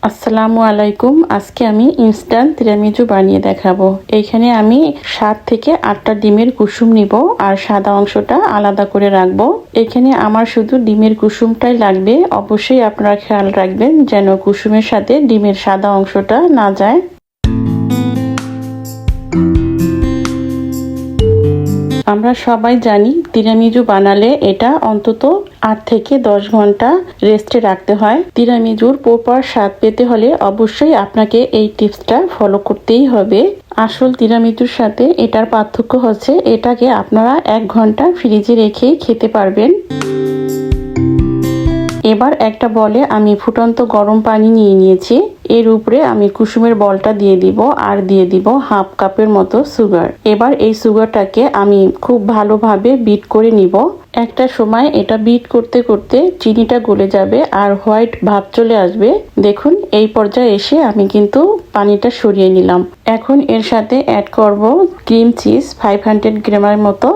আসসালামু আলাইকুম। আজকে আমি ইনস্ট্যান্ট তিরামিজু বানিয়ে দেখাবো। এইখানে আমি 7 থেকে 8টা ডিমের কুসুম নিব আর সাদা অংশটা আলাদা করে রাখবো। এখানে আমার শুধু ডিমের কুসুমটাই লাগবে। অবশ্যই আপনারা খেয়াল রাখবেন যেন কুসুমের সাথে ডিমের সাদা অংশটা না যায়। আমরা সবাই জানি তিরামিজু বানালে এটা অন্তত 8 থেকে 10 ঘন্টা রেস্টে রাখতে হয়। তিরামিজুর প্রপার স্বাদ পেতে হলে অবশ্যই আপনাকে এই টিপসটা ফলো করতেই হবে। আসল তিরামিজুর সাথে এটার পার্থক্য হচ্ছে এটাকে আপনারা 1 ঘন্টা ফ্রিজে রেখেই খেতে পারবেন। এবার একটা বলে আমি ফুটন্ত গরম পানি নিয়ে নিয়েছি। এর উপরে আমি কুসুমের বলটা দিয়ে দিব আর দিয়ে দিব হাফ কাপের মতো সুগার। এবার এই সুগারটাকে আমি খুব ভালোভাবে বিট করে নিব। একটা সময় এটা বিট করতে করতে চিনিটা গলে যাবে আর হোয়াইট ভাব চলে আসবে। দেখুন এই পর্যায়ে এসে আমি কিন্তু পানিটা সরিয়ে নিলাম। এখন এর সাথে অ্যাড করব ক্রিম চিজ 500 গ্রামের মতো।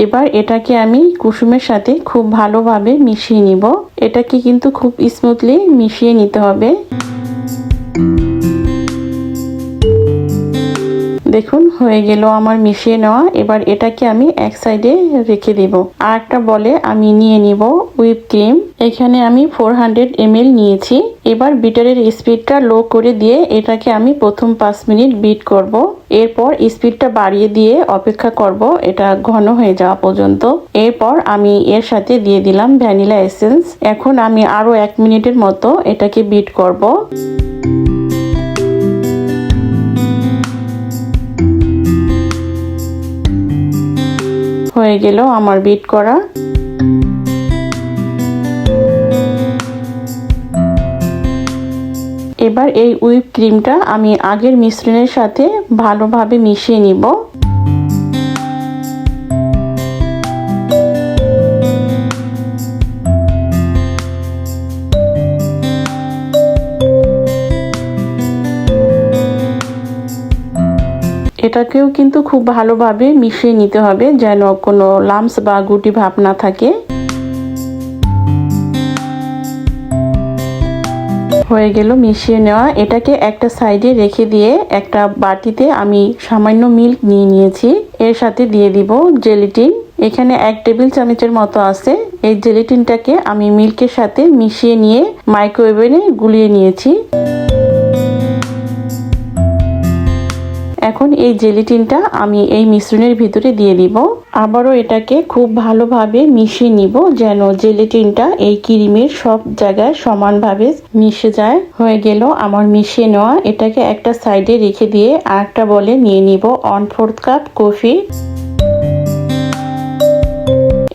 এবার এটাকে আমি কুসুমের সাথে খুব ভালোভাবে মিশিয়ে নিব। এটাকে কিন্তু খুব স্মুথলি মিশিয়ে নিতে হবে। দেখুন হয়ে গেল আমার মিশিয়ে নেওয়া। এবার এটাকে আমি এক সাইডে রেখে দেব। আর একটা বলে আমি নিয়ে নিব হুইপ ক্রিম। এখানে আমি 400 ml নিয়েছি। এবার বিটারের স্পিডটা লো করে দিয়ে এটাকে আমি প্রথম 5 মিনিট বিট করব। এরপর স্পিডটা বাড়িয়ে দিয়ে অপেক্ষা করব এটা ঘন হয়ে যাওয়া পর্যন্ত। এরপর আমি এর সাথে দিয়ে দিলাম ভ্যানিলা এসেন্স। এখন আমি আরো 1 মিনিটের মতো এটাকে বিট করব। হয়ে গেল আমার বিট করা। এবার এই হুইপ ক্রিমটা আমি আগের মিশ্রণের সাথে ভালোভাবে মিশিয়ে নিব। এটাকেও কিন্তু খুব ভালোভাবে মিশিয়ে নিতে হবে যেন কোনো লাম্পস বা গুটি ভাব না থাকে। হয়ে গেল মিশিয়ে নেওয়া। এটাকে একটা সাইডে রেখে দিয়ে একটা বাটিতে আমি সামান্য মিল্ক নিয়ে নিয়েছি। এর সাথে দিয়ে দিব জেলিটিন। এখানে 1 টেবিল চামচের মতো আছে। এই জেলিটিনটাকে আমি মিল্কের সাথে মিশিয়ে নিয়ে মাইক্রোওয়েভে গুলিয়ে নিয়েছি। এখন এই জেলিটিনটা আমি এই মিশ্রণের ভিতরে দিয়ে দিব। আবারও এটাকে খুব ভালোভাবে মিশিয়ে নিব যেন জেলিটিনটা এই ক্রিমের সব জায়গায় সমানভাবে মিশে যায়। হয়ে গেল আমার মিশিয়ে নেওয়া। এটাকে একটা সাইডে রেখে দিয়ে আরেকটা বলে নিয়ে নিব 1/4 কাপ কফি।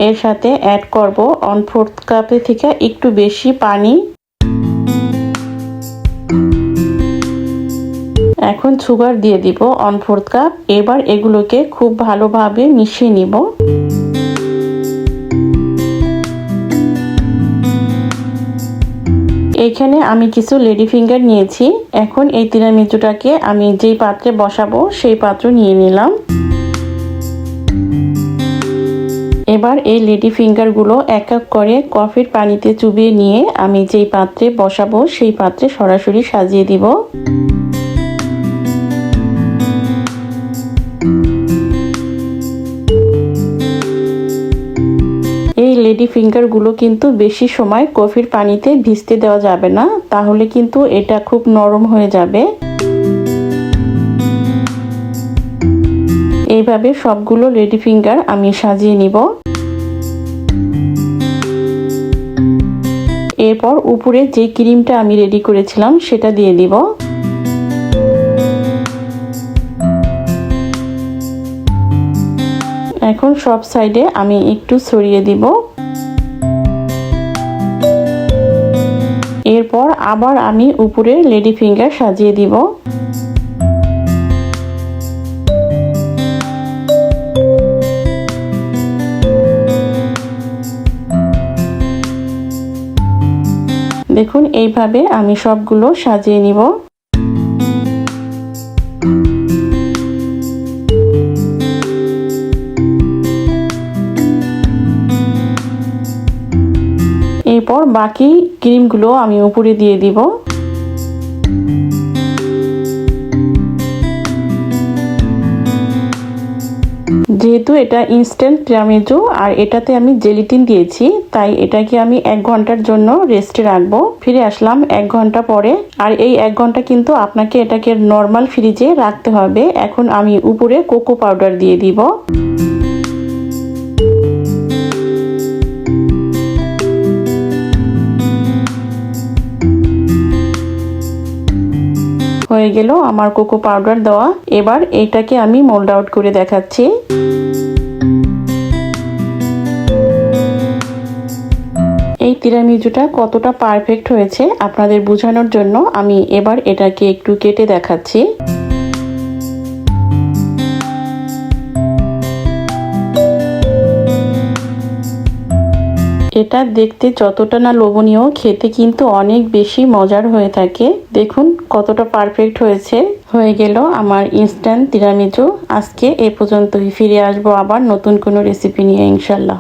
এর সাথে অ্যাড করব 1/4 কাপের থেকে একটু বেশি পানি। এখন সুগার দিয়ে দিব 1/4 কাপ। এবার এগুলোকে খুব ভালোভাবে মিশিয়ে নিব। এখানে আমি কিছু লেডি ফিঙ্গার নিয়েছি। এখন এই তিরামিজুটাকে আমি যেই পাত্রে বসাবো সেই পাত্র নিয়ে নিলাম। এবার এই লেডি ফিঙ্গার গুলো এক এক করে কফির পানিতে চুবিয়ে নিয়ে আমি যেই পাত্রে বসাবো সেই পাত্রে সরাসরি সাজিয়ে দিব। এই লেডি ফিঙ্গার গুলো কিন্তু বেশি সময় কফির পানিতে ভিজতে দেওয়া যাবে না, তাহলে কিন্তু এটা খুব নরম হয়ে যাবে। এইভাবে সবগুলো লেডি ফিঙ্গার আমি সাজিয়ে নিব। এরপর উপরে যে ক্রিমটা আমি রেডি করেছিলাম সেটা দিয়ে দিব। এখন সব সাইডে আমি একটু ছড়িয়ে দিব। এরপর আবার আমি উপরে লেডি ফিঙ্গার সাজিয়ে দিব। দেখুন এইভাবে আমি সবগুলো সাজিয়ে নিব। এরপর বাকি ক্রিমগুলো আমি উপরে দিয়ে দিব। যেহেতু এটা ইনস্ট্যান্ট তিরামিসু আর এটাতে আমি জেলিটিন দিয়েছি, তাই এটাকে আমি 1 ঘন্টার জন্য রেস্টে রাখবো। ফিরে আসলাম 1 ঘন্টা পরে। আর এই 1 ঘন্টা কিন্তু আপনাকে এটাকে নর্মাল ফ্রিজে রাখতে হবে। এখন আমি উপরে কোকো পাউডার দিয়ে দিব। হয়ে গেল আমার কোকো পাউডার দেওয়া। এবার এটাকে আমি মোল্ড আউট করে দেখাচ্ছি। এই তিরামিসুটা কতটা পারফেক্ট হয়েছে আপনাদের বোঝানোর জন্য আমি এবার এটাকে একটু কেটে দেখাচ্ছি। এটা দেখতে যতটা না লোভনীয়, খেতে কিন্তু অনেক বেশি মজার হয়ে থাকে। দেখুন কতটা পারফেক্ট হয়েছে। হয়ে গেল আমার ইনস্ট্যান্ট তিরামিসু। আজকে এ পর্যন্তই। ফিরে আসবো আবার নতুন কোনো রেসিপি নিয়ে ইনশাল্লাহ।